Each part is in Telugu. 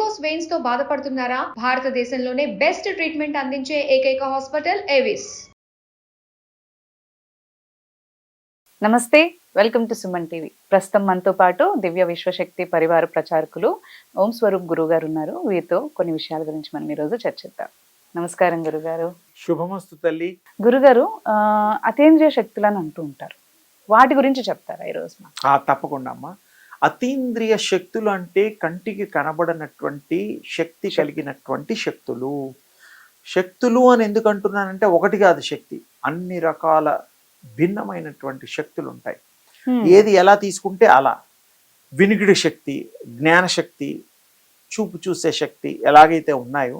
వెరికోస్ వెయిన్స్ తో బాధపడుతున్నారా? భారతదేశంలోనే బెస్ట్ ట్రీట్మెంట్ అందించే ఏకైక హాస్పిటల్ ఏవిస్. నమస్తే, వెల్కమ్ టు సుమన్ టీవీ. ప్రస్తుతం మనతో పాటు దివ్య విశ్వశక్తి పరివార ప్రచారకులు ఓం స్వరూప్ గురువు గారు ఉన్నారు. వీరితో కొన్ని విషయాల గురించి మనం ఈరోజు చర్చిద్దాం. నమస్కారం గురుగారు. శుభమస్తు తల్లి. గురుగారు, అతీంద్రియ శక్తులను అంటూ ఉంటారు, వాటి గురించి చెప్తారా ఈరోజు? తప్పకుండా అమ్మా. అతీంద్రియ శక్తులు అంటే కంటికి కనబడనటువంటి శక్తి కలిగినటువంటి శక్తులు. శక్తులు అని ఎందుకు అంటున్నానంటే ఒకటి కాదు శక్తి, అన్ని రకాల భిన్నమైనటువంటి శక్తులు ఉంటాయి. ఏది ఎలా తీసుకుంటే అలా. వినికిడి శక్తి, జ్ఞానశక్తి, చూపు చూసే శక్తి ఎలాగైతే ఉన్నాయో,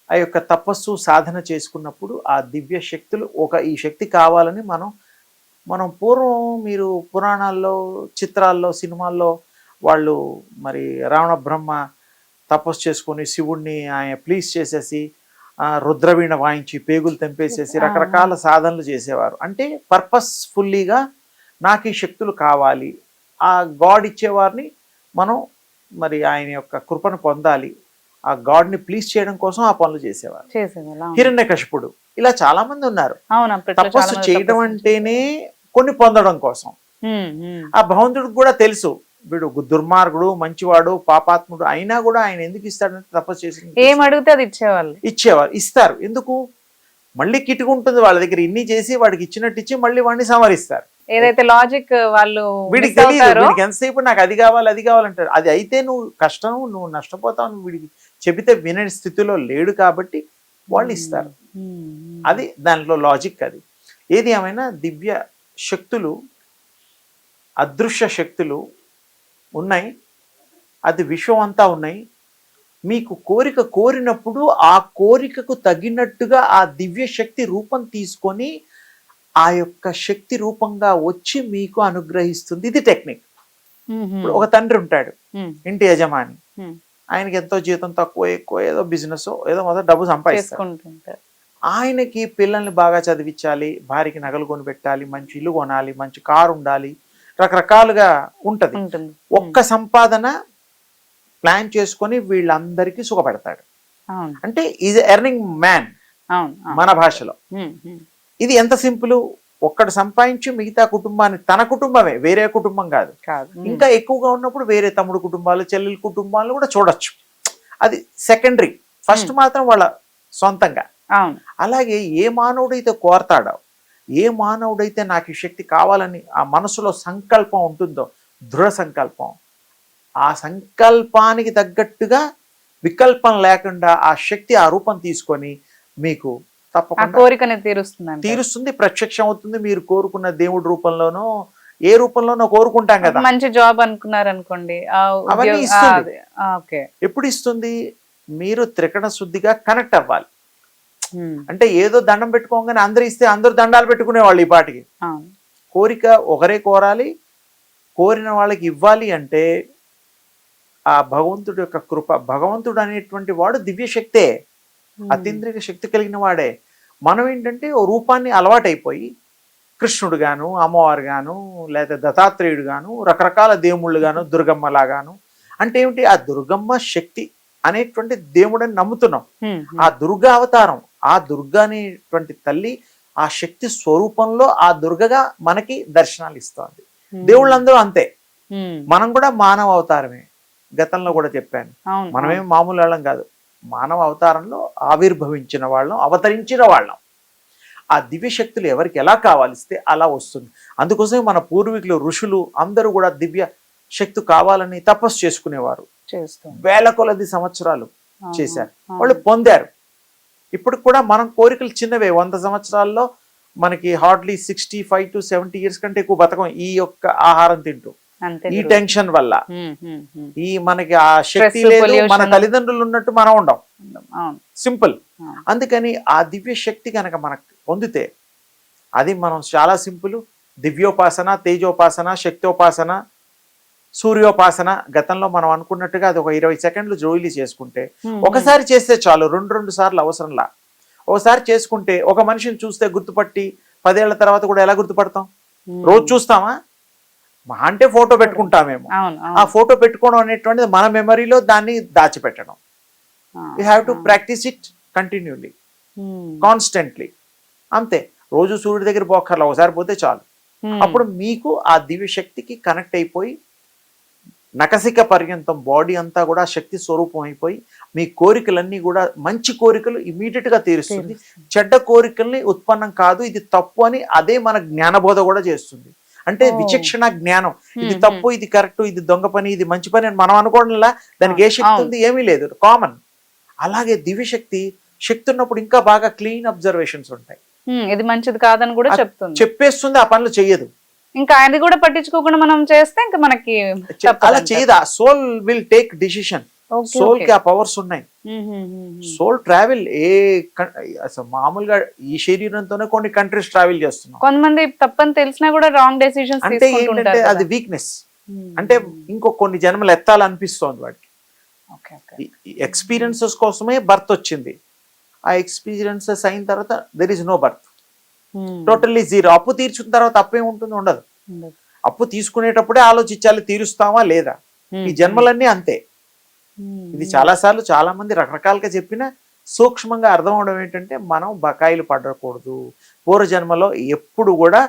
ఆ యొక్క తపస్సు సాధన చేసుకున్నప్పుడు ఆ దివ్య శక్తులు ఈ శక్తి కావాలని మనం పూర్వం మీరు పురాణాల్లో, చిత్రాల్లో, సినిమాల్లో వాళ్ళు మరి రావణ బ్రహ్మ తపస్సు చేసుకొని శివుణ్ణి ఆయన ప్లీజ్ చేసేసి రుద్రవీణ వాయించి పేగులు తెంపేసేసి రకరకాల సాధనలు చేసేవారు. అంటే పర్పస్ఫుల్లీగా నాకు ఈ శక్తులు కావాలి, ఆ గాడ్ ఇచ్చేవారిని మనం మరి ఆయన యొక్క కృపను పొందాలి, ఆ గాడ్ని ప్లీజ్ చేయడం కోసం ఆ పనులు చేసేవారు. హిరణ్యకశిపుడు, ఇలా చాలా మంది ఉన్నారు. తపస్సు చేయడం అంటేనే కొన్ని పొందడం కోసం. ఆ భగవంతుడికి కూడా తెలుసు వీడు దుర్మార్గుడు, మంచివాడు, పాపాత్ముడు అయినా కూడా ఆయన ఎందుకు ఇస్తాడంటే తపస్సు చేసి ఏం అడిగితే అది ఇచ్చేవారు. ఇస్తారు. ఎందుకు? మళ్ళీ కిటుకుంటుంది వాళ్ళ దగ్గర. ఇన్ని చేసి వాడికి ఇచ్చినట్టు ఇచ్చి మళ్ళీ వాడిని సంవరిస్తారు. ఏదైతే లాజిక్ వాళ్ళు వీడికి తెలియదు. వీడికి ఎంతసేపు నాకు అది కావాలి అది కావాలంటారు. అది అయితే నువ్వు కష్టం, నువ్వు నష్టపోతావు, నువ్వు వీడికి చెబితే వినే స్థితిలో లేడు కాబట్టి వాళ్ళు ఇస్తారు. అది దానిలో లాజిక్. అది ఏది ఏమైనా దివ్య శక్తులు, అదృశ్య శక్తులు ఉన్నాయి. అది విశ్వం అంతా ఉన్నాయి. మీకు కోరిక కోరినప్పుడు ఆ కోరికకు తగినట్టుగా ఆ దివ్య శక్తి రూపం తీసుకొని ఆ యొక్క శక్తి రూపంగా వచ్చి మీకు అనుగ్రహిస్తుంది. ఇది టెక్నిక్. ఇప్పుడు ఒక తండ్రి ఉంటాడు, ఇంటి యజమాని. ఆయనకి ఎంతో జీతం తక్కువ ఎక్కువ ఏదో బిజినెస్ ఏదో మొదట డబ్బు సంపాదిస్తారు. ఆయనకి పిల్లల్ని బాగా చదివించాలి, భార్యకి నగలు కొని పెట్టాలి, మంచి ఇల్లు కొనాలి, మంచి కారు ఉండాలి, రకరకాలుగా ఉంటది. ఒక్క సంపాదన ప్లాన్ చేసుకొని వీళ్ళందరికీ సుఖపెడతాడు. అంటే ఈజ్ ఎర్నింగ్ మ్యాన్ మన భాషలో. ఇది ఎంత సింపుల్. ఒక్కడు సంపాదించి మిగతా కుటుంబాన్ని, తన కుటుంబమే, వేరే కుటుంబం కాదు, ఇంకా ఎక్కువగా ఉన్నప్పుడు వేరే తమ్ముడు కుటుంబాలు, చెల్లెల కుటుంబాలు కూడా చూడొచ్చు. అది సెకండరీ. ఫస్ట్ మాత్రం వాళ్ళ సొంతంగా. అలాగే ఏ మానవుడైతే కోరతాడో, ఏ మానవుడైతే నాకు ఈ శక్తి కావాలని ఆ మనసులో సంకల్పం ఉంటుందో, దృఢ సంకల్పం, ఆ సంకల్పానికి తగ్గట్టుగా వికల్పం లేకుండా ఆ శక్తి ఆ రూపం తీసుకొని మీకు తప్పకుండా కోరికని తీరుస్తుంది, ప్రత్యక్షం అవుతుంది. మీరు కోరుకున్న దేవుడి రూపంలోనో ఏ రూపంలోనో కోరుకుంటాం కదా. మంచి జాబ్ అనుకున్నారు అనుకోండి, అవన్నీ ఇస్తుంది. ఎప్పుడు ఇస్తుంది? మీరు త్రికరణ శుద్ధిగా కనెక్ట్ అవ్వాలి. అంటే ఏదో దండం పెట్టుకోగానే అందరు ఇస్తే అందరు దండాలు పెట్టుకునేవాళ్ళు. ఈ పాటికి కోరిక ఒకరే కోరాలి, కోరిన వాళ్ళకి ఇవ్వాలి. అంటే ఆ భగవంతుడి యొక్క కృప. భగవంతుడు అనేటువంటి వాడు దివ్యశక్తే, అతీంద్రియ శక్తి కలిగిన వాడే. మనం ఏంటంటే ఓ రూపాన్ని అలవాటైపోయి కృష్ణుడు గాను, అమ్మవారు గాను, లేదా దత్తాత్రేయుడు గాను, రకరకాల దేవుళ్ళు గాను, దుర్గమ్మ లాగాను. అంటే ఏమిటి? ఆ దుర్గమ్మ శక్తి అనేటువంటి దేవుడని నమ్ముతున్నాం. ఆ దుర్గా అవతారం, ఆ దుర్గా అనేటువంటి తల్లి ఆ శక్తి స్వరూపంలో ఆ దుర్గగా మనకి దర్శనాలు ఇస్తోంది. దేవుళ్ళందరూ అంతే. మనం కూడా మానవ అవతారమే. గతంలో కూడా చెప్పాను, మనమేం మామూలు వాళ్ళం కాదు, మానవ అవతారంలో ఆవిర్భవించిన వాళ్ళం, అవతరించిన వాళ్ళం. ఆ దివ్య శక్తులు ఎవరికి ఎలా కావాలిస్తే అలా వస్తుంది. అందుకోసమే మన పూర్వీకులు, ఋషులు అందరూ కూడా దివ్య శక్తి కావాలని తపస్సు చేసుకునేవారు. వేల కొలది సంవత్సరాలు చేశారు, వాళ్ళు పొందారు. ఇప్పుడు కూడా మనం కోరికలు చిన్నవే. 100 సంవత్సరాల్లో మనకి హార్డ్లీ 65 to 70 years కంటే ఎక్కువ బతకం ఈ యొక్క ఆహారం తింటూ, ఈ టెన్షన్ వల్ల. ఈ మనకి ఆ శక్తి లేదు, మన తల్లిదండ్రులు ఉన్నట్టు మనం ఉండం. సింపుల్. అందుకని ఆ దివ్య శక్తి కనుక మనకు పొందితే అది మనం చాలా సింపుల్. దివ్యోపాసన, తేజోపాసన, శక్తోపాసన, సూర్యోపాసన. గతంలో మనం అనుకున్నట్టుగా అది ఒక 20 సెకండ్లు జోయిలీ చేసుకుంటే, ఒకసారి చేస్తే చాలు, 2 సార్లు అవసరంలా. ఒకసారి చేసుకుంటే ఒక మనిషిని చూస్తే గుర్తుపట్టి 10 ఏళ్ల తర్వాత కూడా ఎలా గుర్తుపడతాం? రోజు చూస్తామా? మా అంటే ఫోటో పెట్టుకుంటామేమో. అవును ఆ ఫోటో పెట్టుకోవడం అనేటువంటిది మన మెమరీలో దాన్ని దాచిపెట్టడం. You have to practice it continuously, constantly. అంతే, రోజు సూర్యుడి దగ్గర పోక్కర్లా, ఒకసారి పోతే చాలు. అప్పుడు మీకు ఆ దివ్య శక్తికి కనెక్ట్ అయిపోయి నకసిక పర్యంతం బాడీ అంతా కూడా శక్తి స్వరూపం అయిపోయి మీ కోరికలన్నీ కూడా మంచి కోరికలు ఇమీడియట్ గా తీరుస్తుంది. చెడ్డ కోరికల్ని ఉత్పన్నం కాదు, ఇది తప్పు అని అదే మన జ్ఞానబోధ కూడా చేస్తుంది. అంటే విచక్షణ జ్ఞానం, ఇది తప్పు, ఇది కరెక్ట్, ఇది దొంగ పని, ఇది మంచి పని అని మనం అనుకోవడంలా దానికి ఏ శక్తి ఉంది, ఏమీ లేదు, కామన్. అలాగే దివ్యశక్తి శక్తి ఉన్నప్పుడు ఇంకా బాగా క్లీన్ అబ్జర్వేషన్స్ ఉంటాయి. ఇది మంచిది కాదని కూడా చెప్తుంది, చెప్పేస్తుంది, ఆ పనులు చెయ్యదు. ఇంకా అది కూడా పట్టించుకోకుండా మనం చేస్తే ఇంకా మనకి అలా చేయదు. ఆ soul will take decision. Soul కి ఆ పవర్స్ ఉన్నాయి. సోల్ ట్రావెల్ అసలు మామూలుగా ఈ శరీరంతోనే కొన్ని కంట్రీస్ ట్రావెల్ చేస్తున్నాం. కొంతమంది తప్పని తెలిసినా కూడా రాంగ్ డెసిషన్స్ అంటే ఏంటంటే అది వీక్నెస్. అంటే ఇంకో కొన్ని జన్మలు ఎత్తాలనిపిస్తోంది వాడికి. ఎక్స్పీరియన్సెస్ కోసమే బర్త్ వచ్చింది. ఆ ఎక్స్పీరియన్సెస్ అయిన తర్వాత there is no birth, totally zero. అప్పు తీర్చుకున్న తర్వాత అప్పేం ఉంటుంది, ఉండదు. అప్పు తీసుకునేటప్పుడే ఆలోచించాలి తీరుస్తావా లేదా. ఈ జన్మలన్నీ అంతే. ఇది చాలాసార్లు చాలా మంది రకరకాలుగా చెప్పినా సూక్ష్మంగా అర్థం అవడం ఏంటంటే మనం బకాయిలు పడకూడదు. పూర్వజన్మలో ఎప్పుడు కూడా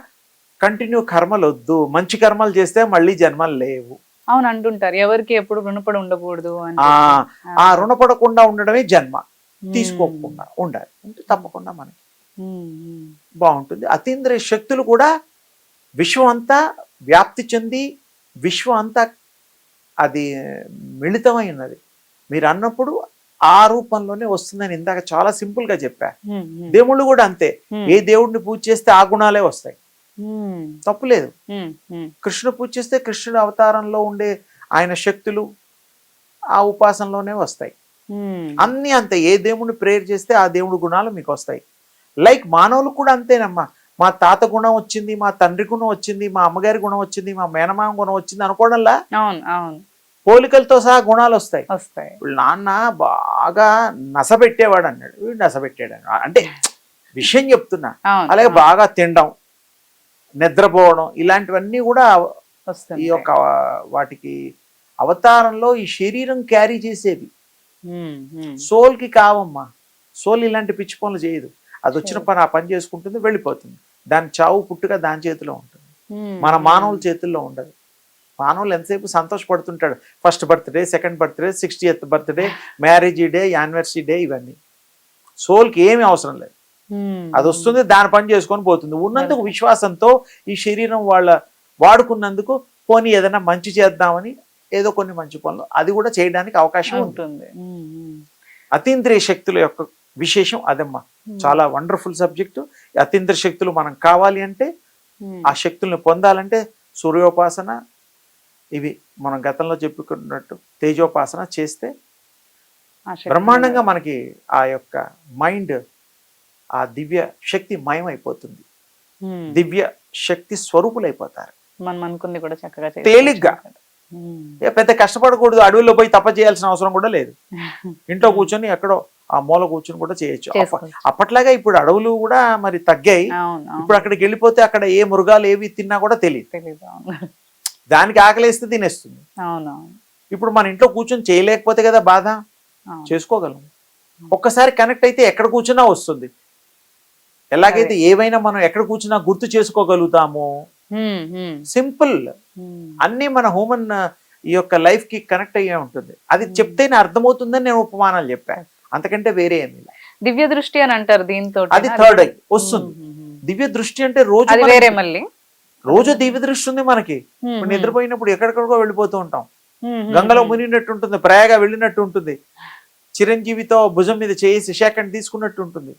కంటిన్యూ కర్మలు వద్దు, మంచి కర్మలు చేస్తే మళ్ళీ జన్మలు లేవు. అవును అంటుంటారు, ఎవరికి ఎప్పుడు రుణపడి ఉండకూడదు. ఆ రుణపడకుండా ఉండడమే జన్మ, తీసుకోకుండా ఉండాలి. అంటే తప్పకుండా మనకి బాగుంటుంది. అతీంద్రియ శక్తులు కూడా విశ్వం అంతా వ్యాప్తి చెంది విశ్వం అంతా అది మిళితమై ఉన్నది. మీరు అన్నప్పుడు ఆ రూపంలోనే వస్తుందని ఇందాక చాలా సింపుల్ గా చెప్పా. దేవుళ్ళు కూడా అంతే, ఏ దేవుడిని పూజ చేస్తే ఆ గుణాలే వస్తాయి, తప్పులేదు. కృష్ణుడు పూజ చేస్తే కృష్ణుడు అవతారంలో ఉండే ఆయన శక్తులు ఆ ఉపాసనలోనే వస్తాయి. అన్ని అంతే, ఏ దేవుడిని ప్రేయర్ చేస్తే ఆ దేవుడి గుణాలు మీకు వస్తాయి. లైక్ మానవులు కూడా అంతేనమ్మా. మా తాత గుణం వచ్చింది, మా తండ్రి గుణం వచ్చింది, మా అమ్మగారి గుణం వచ్చింది, మా మేనమామ గుణం వచ్చింది అనుకోవడంలా పోలికలతో సహా గుణాలు వస్తాయి. ఇప్పుడు నాన్న బాగా నసబెట్టేవాడు అన్నాడు, వీడు నసబెట్టాడు అంటే విషయం చెప్తున్నా. అలాగే బాగా తినడం, నిద్రపోవడం, ఇలాంటివన్నీ కూడా ఈ యొక్క వాటికి అవతారంలో ఈ శరీరం క్యారీ చేసేవి. సోల్ కి కావమ్మా. సోల్ ఇలాంటి పిచ్చి పనులు చేయదు. అది వచ్చిన పని ఆ పని చేసుకుంటుంది, వెళ్ళిపోతుంది. దాని చావు పుట్టుగా దాని చేతిలో ఉంటుంది, మన మానవుల చేతుల్లో ఉండదు. మానవులు ఎంతసేపు సంతోషపడుతుంటాడు, first birthday, second birthday, 60th birthday, marriage day, anniversary day, ఇవన్నీ. సోల్కి ఏమీ అవసరం లేదు, అది వస్తుంది, దాని పని చేసుకొని పోతుంది. ఉన్నందుకు విశ్వాసంతో ఈ శరీరం వాడుకున్నందుకు పోనీ ఏదైనా మంచి చేద్దామని ఏదో కొన్ని మంచి పనులు అది కూడా చేయడానికి అవకాశం ఉంటుంది. అతీంద్రియ శక్తుల యొక్క విశేషం అదమ్మా. చాలా వండర్ఫుల్ సబ్జెక్టు. అతీంద్రియ శక్తులు మనం కావాలి అంటే, ఆ శక్తుల్ని పొందాలంటే సూర్యోపాసన, ఇవి మనం గతంలో చెప్పుకున్నట్టు తేజోపాసన చేస్తే బ్రహ్మాండంగా మనకి ఆ యొక్క మైండ్ ఆ దివ్య శక్తి మయమైపోతుంది. దివ్య శక్తి స్వరూపులైపోతారు. మనం అనుకుంది కూడా చక్కగా తేలిగ్గా. పెద్ద కష్టపడకూడదు, అడవుల్లో పోయి తప్ప చేయాల్సిన అవసరం కూడా లేదు. ఇంట్లో కూర్చొని ఎక్కడో ఆ మూల కూర్చొని కూడా చేయొచ్చు. అప్పట్లాగా ఇప్పుడు అడవులు కూడా మరి తగ్గాయి. ఇప్పుడు అక్కడికి వెళ్ళిపోతే అక్కడ ఏ మృగాలు ఏవి తిన్నా కూడా తెలియదు. దానికి ఆకలేస్తే తినేస్తుంది. ఇప్పుడు మన ఇంట్లో కూర్చొని చేయలేకపోతే కదా బాధ, చేసుకోగలం. ఒక్కసారి కనెక్ట్ అయితే ఎక్కడ కూర్చున్నా వస్తుంది. ఎలాగైతే ఏవైనా మనం ఎక్కడ కూర్చున్నా గుర్తు చేసుకోగలుగుతామో, సింపుల్. అన్ని మన హ్యూమన్ ఈ యొక్క లైఫ్ కి కనెక్ట్ అయ్యే ఉంటుంది. అది చెప్తేనే అర్థమవుతుందని నేను ఉపమానాలు చెప్పాను, అంతకంటే వేరే ఏమి. దివ్య దృష్టి అని అంటారు దీంతో, అది థర్డ్ ఐ వస్తుంది. దివ్య దృష్టి అంటే రోజు దివ్య దృష్టి ఉంది మనకి. ఇప్పుడు నిద్రపోయినప్పుడు ఎక్కడెక్కడికో వెళ్ళిపోతూ ఉంటాం. గంగలో మునిగినట్టు ఉంటుంది, ప్రయాగ వెళ్ళినట్టు ఉంటుంది, చిరంజీవితో భుజం మీద చేసి సెకండ్ తీసుకున్నట్టు ఉంటుంది.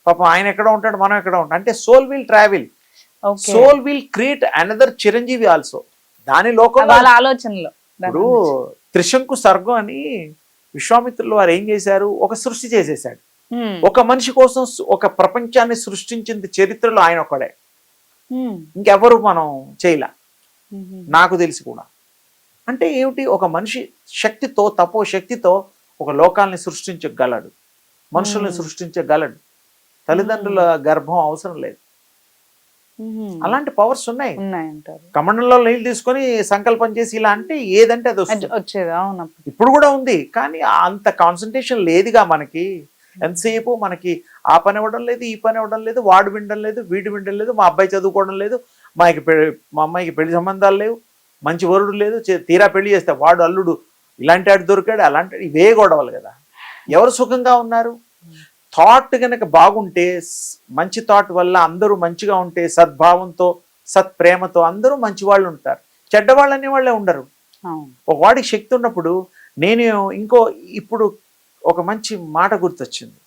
పాపం ఆయన ఎక్కడ ఉంటాడు, మనం ఎక్కడ ఉంటాం. అంటే soul will travel, soul will create another Chiranjeevi also. దాని లోకంలో ఆలోచనలో ఇప్పుడు త్రిశంకు సర్గం అని విశ్వామిత్రులు వారు ఏం చేశారు, ఒక సృష్టి చేసేసాడు. ఒక మనిషి కోసం ఒక ప్రపంచాన్ని సృష్టించింది చరిత్రలో ఆయన ఒకడే, ఇంకెవరు మనం చేయలే నాకు తెలిసి కూడా. అంటే ఏమిటి, ఒక మనిషి శక్తితో, తపో శక్తితో ఒక లోకాల్ని సృష్టించగలడు, మనుషుల్ని సృష్టించగలడు. తల్లిదండ్రుల గర్భం అవసరం లేదు. అలాంటి పవర్స్ ఉన్నాయి. ఉన్నాయంటారు. కమండంలో నీళ్ళు తీసుకొని సంకల్పం చేసి ఇలా అంటే ఏదంటే అది వస్తుంది. వచ్చేది. అవును. ఇప్పుడు కూడా ఉంది, కానీ అంత కాన్సన్ట్రేషన్ లేదుగా మనకి. ఎంతసేపు మనకి ఆ పని ఇవ్వడం లేదు, ఈ పని ఇవ్వడం లేదు, వాడు వినడం లేదు, వీడు వినడం లేదు, మా అబ్బాయి చదువుకోవడం లేదు, మా అమ్మాయికి పెళ్లి సంబంధాలు లేవు, మంచి వరుడు లేదు, తీరా పెళ్లి చేస్తే వాడు అల్లుడు ఇలాంటి వాడు దొరికాడు, అలాంటి ఇవే గొడవలు కదా. ఎవరు సుఖంగా ఉన్నారు? థాట్ కనుక బాగుంటే, మంచి థాట్ వల్ల అందరూ మంచిగా ఉంటే, సద్భావంతో సత్ప్రేమతో అందరూ మంచి వాళ్ళు ఉంటారు. చెడ్డవాళ్ళు అనే వాళ్ళే ఉండరు. ఒక వాడికి శక్తి ఉన్నప్పుడు నేను ఇప్పుడు ఒక మంచి మాట గుర్తొచ్చింది.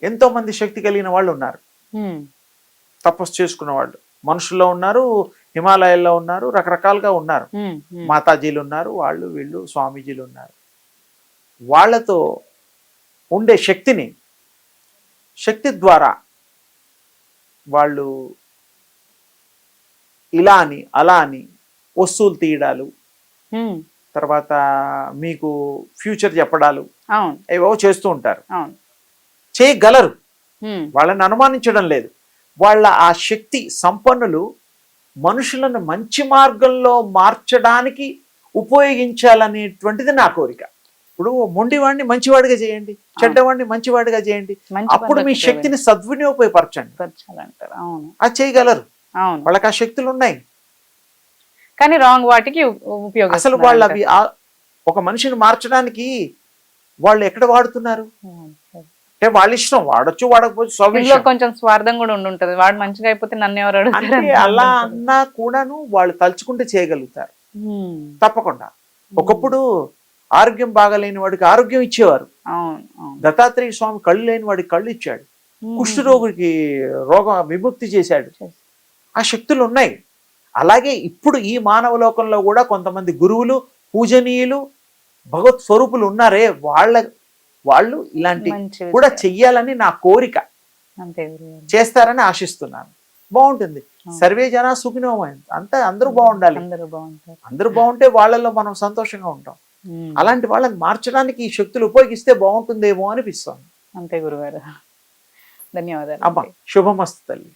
ఎంతో మంది శక్తి కలిగిన వాళ్ళు ఉన్నారు, తపస్సు చేసుకున్న వాళ్ళు మనుషుల్లో ఉన్నారు, హిమాలయాల్లో ఉన్నారు, రకరకాలుగా ఉన్నారు. మాతాజీలు ఉన్నారు, వాళ్ళు వీళ్ళు స్వామీజీలు ఉన్నారు. వాళ్ళతో ఉండే శక్తి ద్వారా వాళ్ళు ఇలా అని అలా అని వస్తువులు తీయడాలు, తర్వాత మీకు ఫ్యూచర్ చెప్పడాలు ఏవో చేస్తూ ఉంటారు. చేయగలరు, వాళ్ళని అనుమానించడం లేదు. వాళ్ళ ఆ శక్తి సంపన్నులు మనుషులను మంచి మార్గంలో మార్చడానికి ఉపయోగించాలనేటువంటిది నా కోరిక. ఇప్పుడు మొండివాడిని మంచివాడిగా చేయండి, చెడ్డవాడిని మంచివాడిగా చేయండి, అప్పుడు మీ శక్తిని సద్వినియోగపరచండి. అది చేయగలరు, వాళ్ళకి ఆ శక్తులు ఉన్నాయి. కానీ రాంగ్ వాటికి ఉపయోగం. అసలు వాళ్ళు అవి ఒక మనిషిని మార్చడానికి వాళ్ళు ఎక్కడ వాడుతున్నారు అంటే వాళ్ళ ఇష్టం, వాడచ్చు వాడకపోవచ్చు. కొంచెం స్వార్థం కూడా ఉండుంటది, వాడు మంచిగా అయిపోతే నన్ను ఎవరు అడుగుతారు. అలా అన్నా కూడాను వాళ్ళు తలుచుకుంటే చేయగలుగుతారు తప్పకుండా. ఒకప్పుడు ఆరోగ్యం బాగాలేని వాడికి ఆరోగ్యం ఇచ్చేవారు. దత్తాత్రేయ స్వామి కళ్ళు లేని వాడికి కళ్ళు ఇచ్చాడు, కుష్ఠరోగికి రోగం విముక్తి చేశాడు. ఆ శక్తులు ఉన్నాయి. అలాగే ఇప్పుడు ఈ మానవ లోకంలో కూడా కొంతమంది గురువులు, పూజనీయులు, భగవత్ స్వరూపులు ఉన్నారే, వాళ్ళు ఇలాంటి కూడా చెయ్యాలని నా కోరిక. చేస్తారని ఆశిస్తున్నాను. బాగుంటుంది. సర్వే జన సుఖినో భవంతు. అంతా అందరూ బాగుండాలి. అందరూ బాగుంటే వాళ్ళలో మనం సంతోషంగా ఉంటాం. అలాంటి వాళ్ళని మార్చడానికి ఈ శక్తులు ఉపయోగిస్తే బాగుంటుందేమో అనిపిస్తుంది. అంతే గురుగారు. ధన్యవాదాలు. అమ్మా శుభమస్తు తల్లి.